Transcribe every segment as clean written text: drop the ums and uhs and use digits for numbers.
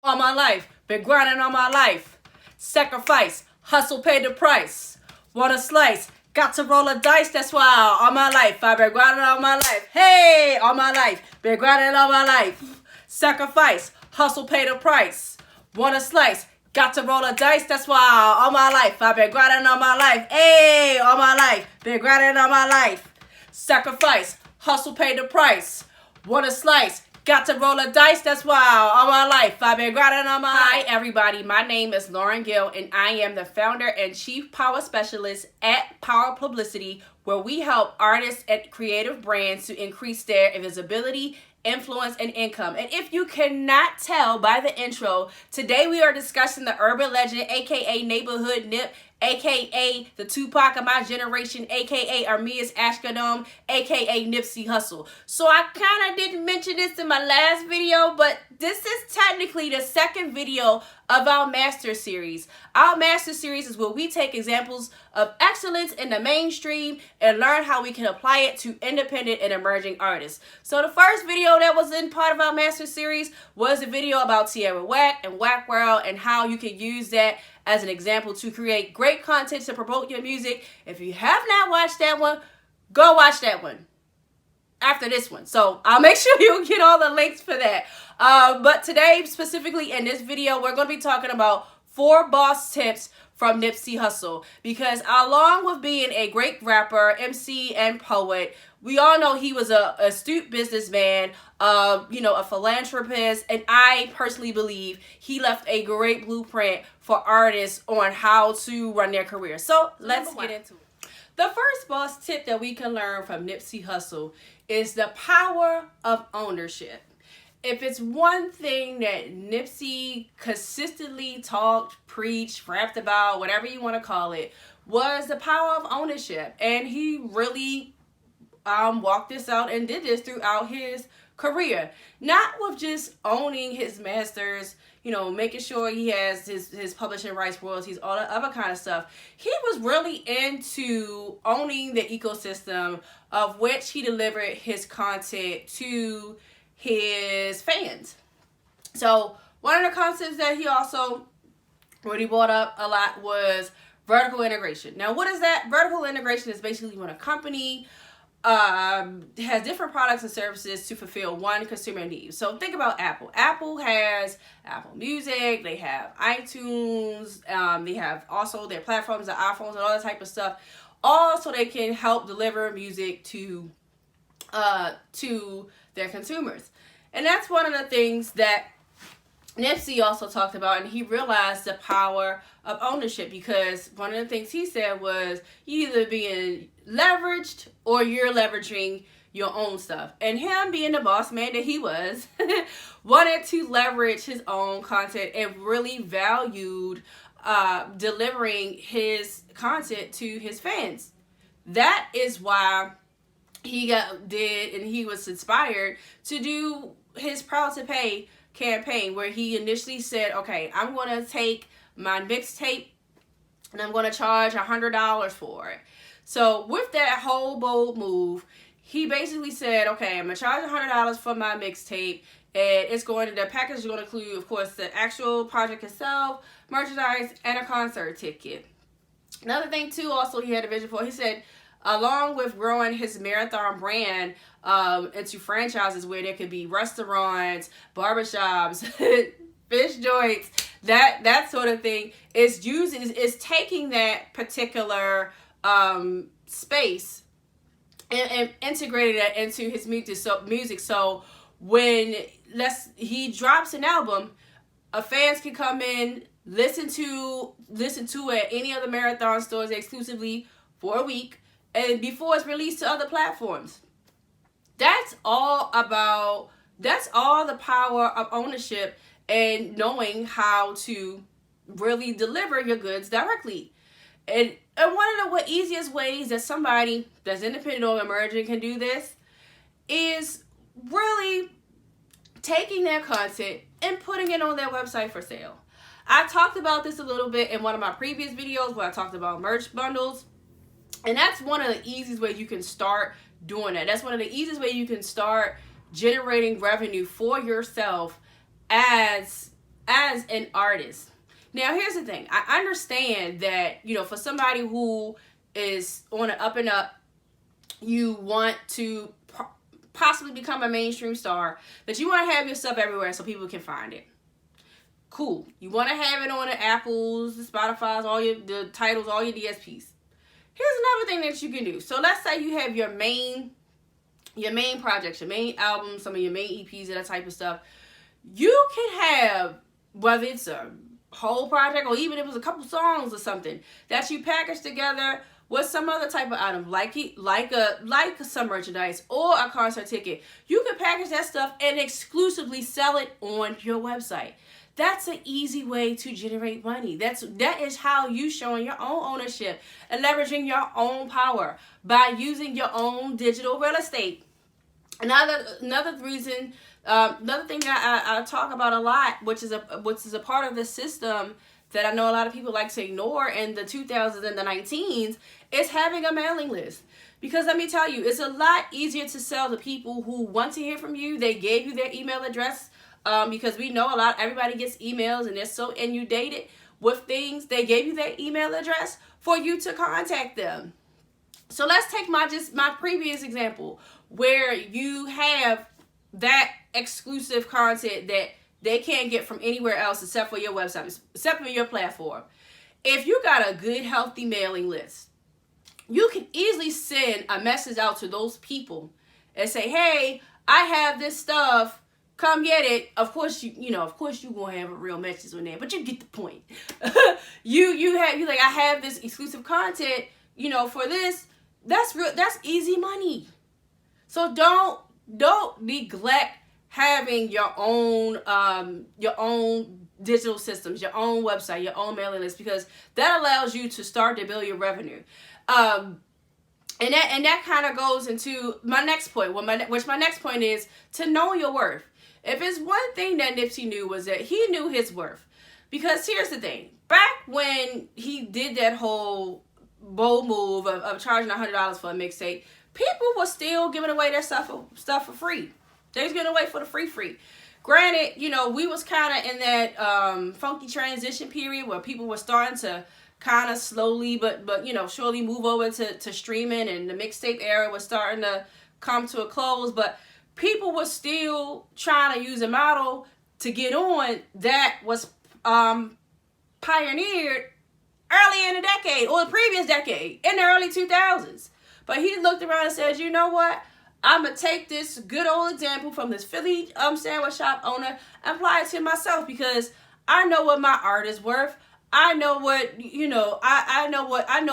all my life. Been grinding all my life. Sacrifice, hustle, pay the price. Want a slice, got to roll a dice, that's why all my life. I've been grinding all my life. Hey, all my life. Been grinding all my life. Sacrifice, hustle, pay the price. Want a slice, got to roll a dice, that's why all my life. I've been grinding all my life. Hey, all my life. Been grinding all my life. Sacrifice, hustle, pay the price. Want a slice, got to roll a dice, that's why all my life I've been grinding on my life. Hi everybody, my name is lgill and I am the founder and chief power specialist at Power Publicity, where we help artists and creative brands to increase their visibility, influence, and income. And if you cannot tell by the intro, today we are discussing the urban legend, aka neighborhood Nip, aka the Tupac of my generation, aka Armias Ashkadom, aka Nipsey Hussle. So I kind of didn't mention this in my last video, but this is technically the second video of our master series. Our master series is where we take examples of excellence in the mainstream and learn how we can apply it to independent and emerging artists. So the first video that was in part of our master series was a video about Tierra Whack and Whack World and how you can use that as an example to create great content to promote your music. If you have not watched that one, go watch that one after this one. So I'll make sure you get all the links for that. But today, specifically in this video, we're going to be talking about 4 boss tips from Nipsey Hussle, because along with being a great rapper, MC, and poet, we all know he was a astute businessman, a philanthropist, and I personally believe he left a great blueprint for artists on how to run their career. So let's get into it. The first boss tip that we can learn from Nipsey Hussle is the power of ownership. If it's one thing that Nipsey consistently talked, preached, rapped about, whatever you want to call it, was the power of ownership. And he really walked this out and did this throughout his career. Not with just owning his masters, making sure he has his publishing rights, royalties, all that other kind of stuff. He was really into owning the ecosystem of which he delivered his content to his fans. So one of the concepts that he also really brought up a lot was vertical integration. Now, what is that? Vertical integration is basically when a company has different products and services to fulfill one consumer need. So think about Apple. Apple has Apple Music, they have iTunes, they have also their platforms, the iPhones, and all that type of stuff, all so they can help deliver music to their consumers. And that's one of the things that Nipsey also talked about, and he realized the power of ownership, because one of the things he said was you either being leveraged or you're leveraging your own stuff. And him being the boss man that he was, wanted to leverage his own content and really valued delivering his content to his fans. That is why he was inspired to do his Proud to Pay campaign, where he initially said, okay, I'm going to take my mixtape and I'm going to charge $100 for it. So with that whole bold move, he basically said, okay, I'm going to charge $100 for my mixtape, and the package is going to include, of course, the actual project itself, merchandise, and a concert ticket. Another thing too, also he had a vision for, he said, along with growing his marathon brand into franchises where there could be restaurants, barbershops, fish joints, that sort of thing, is taking that particular space and integrating that into his music. So when he drops an album, fans can come in, listen to it at any other marathon stores exclusively for a week, and before it's released to other platforms. That's all the power of ownership and knowing how to really deliver your goods directly. And one of the easiest ways that somebody that's independent or emerging can do this is really taking their content and putting it on their website for sale. I talked about this a little bit in one of my previous videos where I talked about merch bundles. And that's one of the easiest ways you can start doing that. That's one of the easiest ways you can start generating revenue for yourself as as an artist. Now, here's the thing. I understand that, for somebody who is on an up and up, you want to possibly become a mainstream star, that you want to have your stuff everywhere so people can find it. Cool. You want to have it on the Apples, the Spotify's, the titles, all your DSPs. Here's another thing that you can do. So let's say you have your main projects, your main albums, some of your main EPs and that type of stuff. You can have, whether it's a whole project or even if it was a couple songs or something, that you package together with some other type of item, like some merchandise or a concert ticket. You can package that stuff and exclusively sell it on your website. That's an easy way to generate money. That is how you showing your own ownership and leveraging your own power by using your own digital real estate. Another reason, another thing that I talk about a lot, which is a part of the system that I know a lot of people like to ignore in the 2000s and the 19s, is having a mailing list. Because let me tell you, it's a lot easier to sell to people who want to hear from you. They gave you their email address. Because we know everybody gets emails and they're so inundated with things. They gave you their email address for you to contact them. So let's take my previous example where you have that exclusive content that they can't get from anywhere else except for your website, except for your platform. If you got a good, healthy mailing list, you can easily send a message out to those people and say, hey, I have this stuff. Come get it. Of course, you gonna have a real message on there, but you get the point. you like, I have this exclusive content, for this. That's real. That's easy money. So don't neglect having your own digital systems, your own website, your own mailing list, because that allows you to start to build your revenue. And that kind of goes into my next point. Which my next point is to know your worth. If it's one thing that Nipsey knew, was that he knew his worth. Because here's the thing. Back when he did that whole bold move of charging $100 for a mixtape, people were still giving away their stuff for free. They was giving away for the free. Granted, we was kind of in that funky transition period where people were starting to kind of slowly but surely move over to streaming, and the mixtape era was starting to come to a close. But people were still trying to use a model to get on that was pioneered early in the decade or the previous decade, in the early 2000s. But he looked around and said, you know what? I'm going to take this good old example from this Philly sandwich shop owner and apply it to myself, because I know what my art is worth. I know what, I know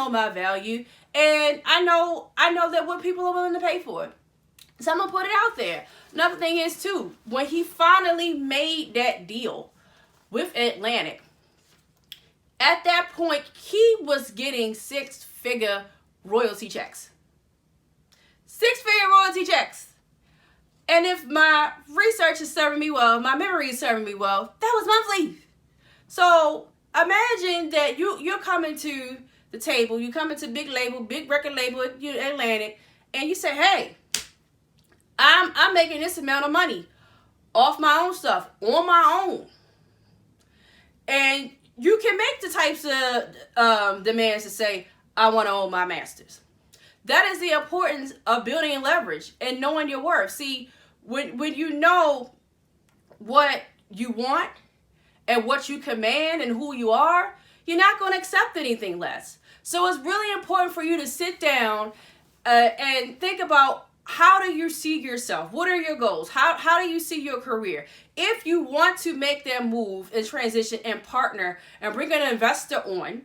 my value, and I know that what people are willing to pay for it. So I'm going to put it out there. Another thing is, too, when he finally made that deal with Atlantic, at that point, he was getting six-figure royalty checks. Six-figure royalty checks. And if my research is serving me well, my memory is serving me well, that was monthly. So imagine that you're coming to the table, you come into big record label, Atlantic, and you say, hey, I'm making this amount of money off my own stuff, on my own. And you can make the types of demands to say, I want to own my masters. That is the importance of building leverage and knowing your worth. See, when you know what you want and what you command and who you are, you're not going to accept anything less. So it's really important for you to sit down and think about, how do you see yourself? What are your goals? How do you see your career? If you want to make that move and transition and partner and bring an investor on,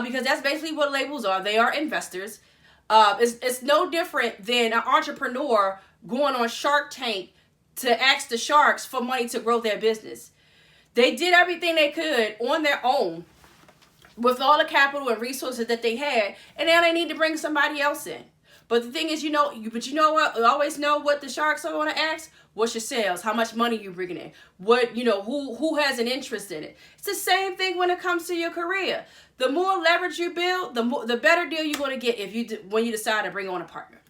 because that's basically what labels are. They are investors. It's no different than an entrepreneur going on Shark Tank to ask the sharks for money to grow their business. They did everything they could on their own with all the capital and resources that they had, and now they need to bring somebody else in. But the thing is, you know what? You always know what the sharks are going to ask. What's your sales? How much money you bringing in? What, who has an interest in it? It's the same thing when it comes to your career. The more leverage you build, the better deal you're going to get when you decide to bring on a partner.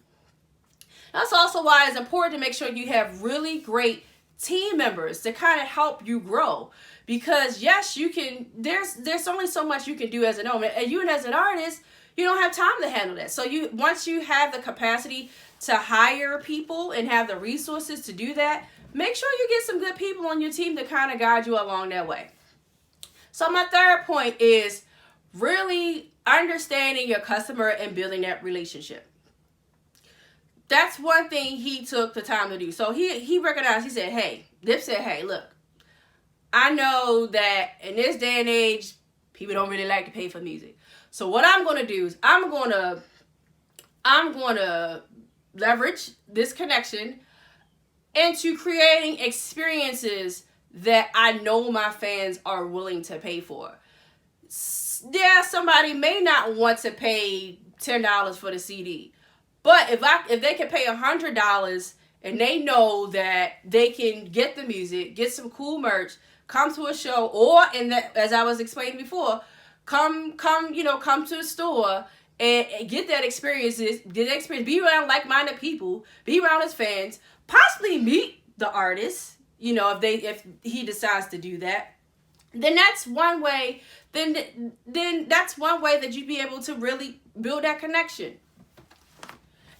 That's also why it's important to make sure you have really great team members to kind of help you grow. Because yes, you can, there's only so much you can do as an owner, and you as an artist, you don't have time to handle that. So once you have the capacity to hire people and have the resources to do that, make sure you get some good people on your team to kind of guide you along that way. So my third point is really understanding your customer and building that relationship. That's one thing he took the time to do. So he recognized, he said, hey, Dip said, hey, look, I know that in this day and age, people don't really like to pay for music. So what I'm going to do is I'm going to leverage this connection into creating experiences that I know my fans are willing to pay for. Yeah, somebody may not want to pay $10 for the CD, but if they can pay $100 and they know that they can get the music, get some cool merch, come to a show, or as I was explaining before, come to the store and get that experience, be around like-minded people, be around his fans, possibly meet the artist, if he decides to do that, then that's one way. Then that's one way that you'd be able to really build that connection,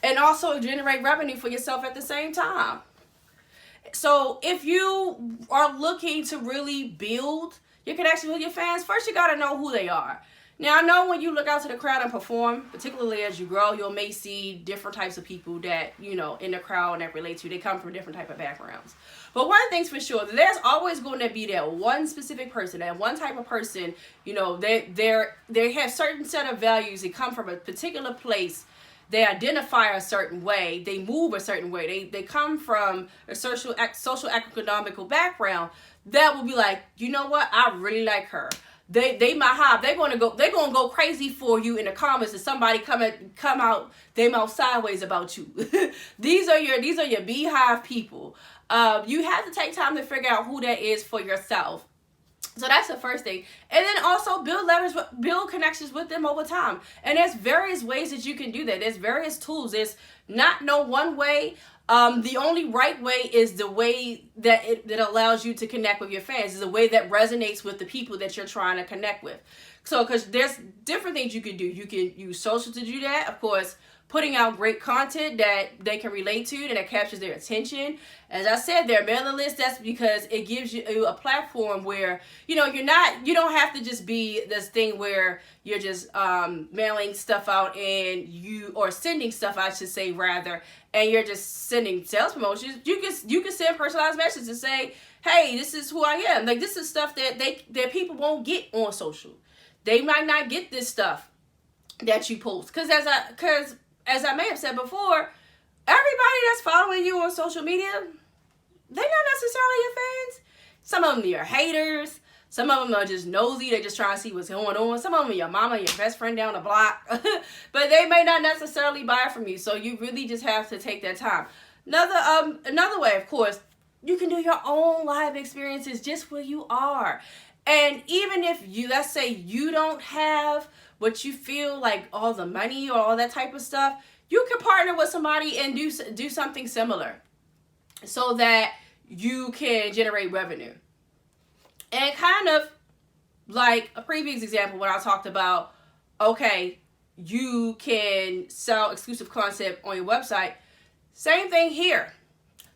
and also generate revenue for yourself at the same time. So if you are looking to really build your connection with your fans, first you got to know who they are. Now, I know when you look out to the crowd and perform, particularly as you grow, you may see different types of people that, in the crowd that relate to you. They come from different type of backgrounds. But one thing's for sure, there's always going to be that one specific person, that one type of person, they have certain set of values. They come from a particular place. They identify a certain way. They move a certain way. They come from a social economical background that will be like, you know what? I really like her. They my hive. They're gonna go crazy for you in the comments if somebody come out they mouth sideways about you. These are your beehive people. You have to take time to figure out who that is for yourself. So that's the first thing. And then also build connections with them over time. And there's various ways that you can do that. There's various tools. There's not no one way. The only right way is the way that allows you to connect with your fans, is the way that resonates with the people that you're trying to connect with. So, because there's different things you can do. You can use social to do that. Of course, putting out great content that they can relate to and that captures their attention. As I said, their mailing list, that's because it gives you a platform where, you don't have to just be this thing where you're just mailing stuff out or sending stuff, I should say, rather, and you're just sending sales promotions. You can send personalized messages and say, hey, this is who I am. Like, this is stuff that people won't get on social. They might not get this stuff that you post. Because as I may have said before, everybody that's following you on social media, they're not necessarily your fans. Some of them are your haters. Some of them are just nosy. They're just trying to see what's going on. Some of them are your mama, your best friend down the block. But they may not necessarily buy from you. So you really just have to take that time. Another way, of course, you can do your own live experiences just where you are. And even if let's say you don't have what you feel like all the money or all that type of stuff, you can partner with somebody and do something similar so that you can generate revenue. And kind of like a previous example when I talked about, okay, you can sell exclusive content on your website. Same thing here.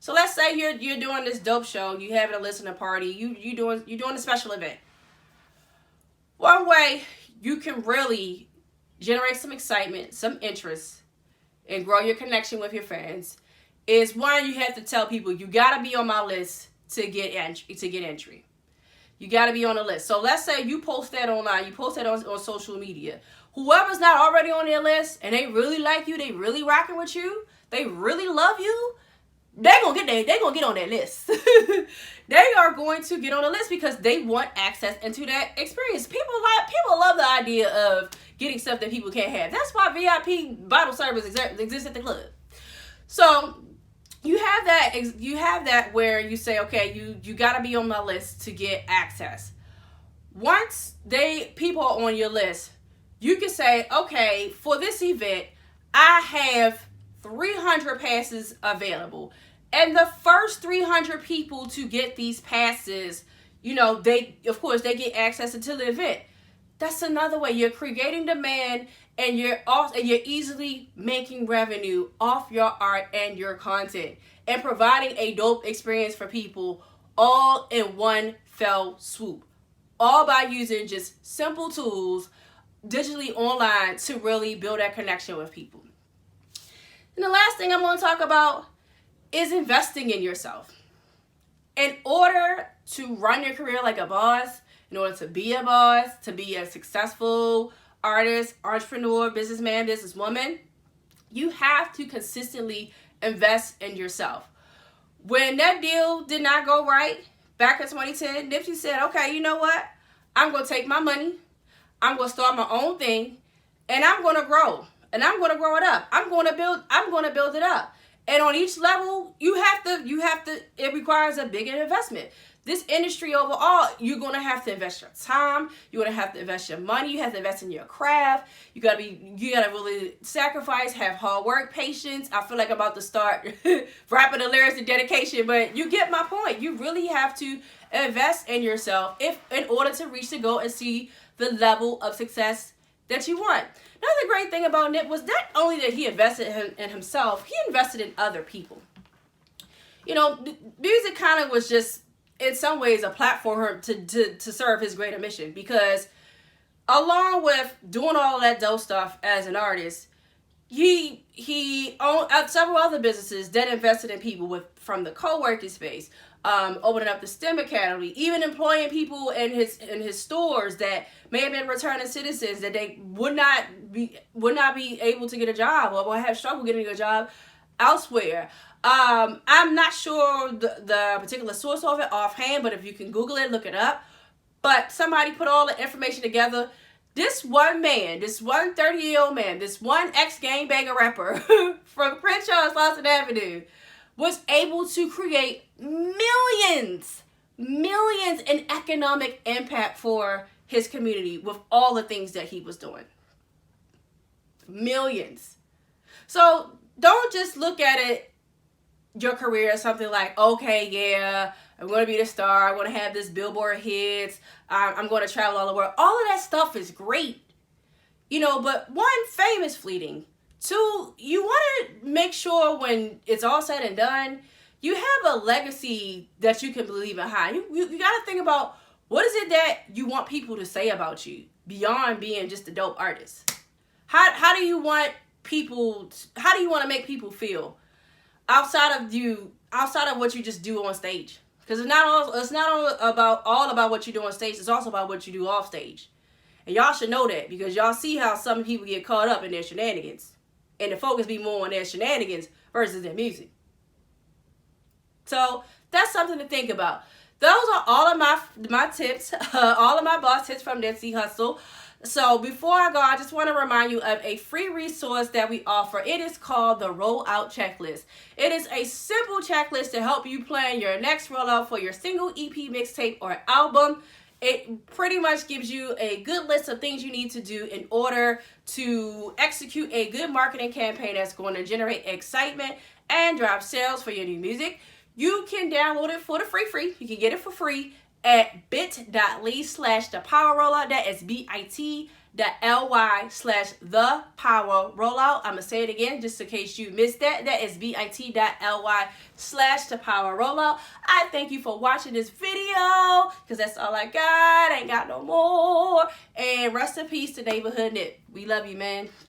So let's say you're doing this dope show, you having a listening party, you're doing a special event. One way you can really generate some excitement, some interest, and grow your connection with your fans is, one, you have to tell people, you got to be on my list to get entry. You got to be on the list. So let's say you post that online, you post that on social media. Whoever's not already on their list and they really like you, they really rocking with you, they really love you, they're gonna get on that list. They are going to get on the list because they want access into that experience. People love the idea of getting stuff that people can't have. That's why VIP bottle service exists at the club. So you have that where you say, okay, you got to be on my list to get access. Once people are on your list, you can say, okay, for this event, I have 300 passes available. And the first 300 people to get these passes, you know, of course they get access to the event. That's another way you're creating demand, and you're easily making revenue off your art and your content, and providing a dope experience for people, all in one fell swoop, all by using just simple tools digitally online to really build that connection with people. And the last thing I'm going to talk about is investing in yourself. In order to run your career like a boss, in order to be a boss, to be a successful artist, entrepreneur, businessman, businesswoman, you have to consistently invest in yourself. When that deal did not go right back in 2010, Nipsey said, okay, you know what? I'm going to take my money, I'm going to start my own thing, and I'm going to grow. And I'm going to grow it up. I'm going to build it up. And on each level, you have to, it requires a bigger investment. This industry overall, you're going to have to invest your time. You're going to have to invest your money. You have to invest in your craft. You got to really sacrifice, have hard work, patience. I feel like I'm about to start rapping the lyrics and dedication, but you get my point. You really have to invest in yourself in order to reach the goal and see the level of success that you want. Another great thing about Nip was not only that he invested in himself, he invested in other people. You know, music kind of was just, in some ways, a platform to serve his greater mission, because along with doing all of that dope stuff as an artist, he owned several other businesses that invested in people from the co-working space, opening up the STEM Academy, even employing people in his stores that may have been returning citizens that they would not be able to get a job or would have struggle getting a job elsewhere. I'm not sure the particular source of it offhand, but if you can Google it, look it up. But somebody put all the information together. This one man, this one 30-year-old man, this one ex-gangbanger rapper from Crenshaw and Slauson Avenue was able to create millions in economic impact for his community with all the things that he was doing. Millions. So don't just look at it, your career, as something like, okay, yeah, I'm going to be the star. I'm going to have this Billboard hits. I'm going to travel all the world. All of that stuff is great, you know, but one, fame is fleeting. Two, you want to make sure when it's all said and done, you have a legacy that you can believe behind. You got to think about, what is it that you want people to say about you beyond being just a dope artist? How do you want to make people feel outside of what you just do on stage? Because it's not all about what you do on stage. It's also about what you do off stage. And y'all should know that, because y'all see how some people get caught up in their shenanigans. And the focus be more on their shenanigans versus their music. So that's something to think about. Those are all of my tips, all of my boss tips from Nipsey Hussle. So before I go, I just want to remind you of a free resource that we offer. It is called the Rollout Checklist. It is a simple checklist to help you plan your next rollout for your single, EP, mixtape, or album. It pretty much gives you a good list of things you need to do in order to execute a good marketing campaign that's going to generate excitement and drive sales for your new music. You can download it for the free. You can get it for free at bit.ly/thepowerrollout. That is bit.ly/thepowerrollout. I'm going to say it again just in case you missed that. That is bit.ly/thepowerrollout. I thank you for watching this video, because that's all I got. I ain't got no more. And rest in peace to Neighborhood Nip. We love you, man.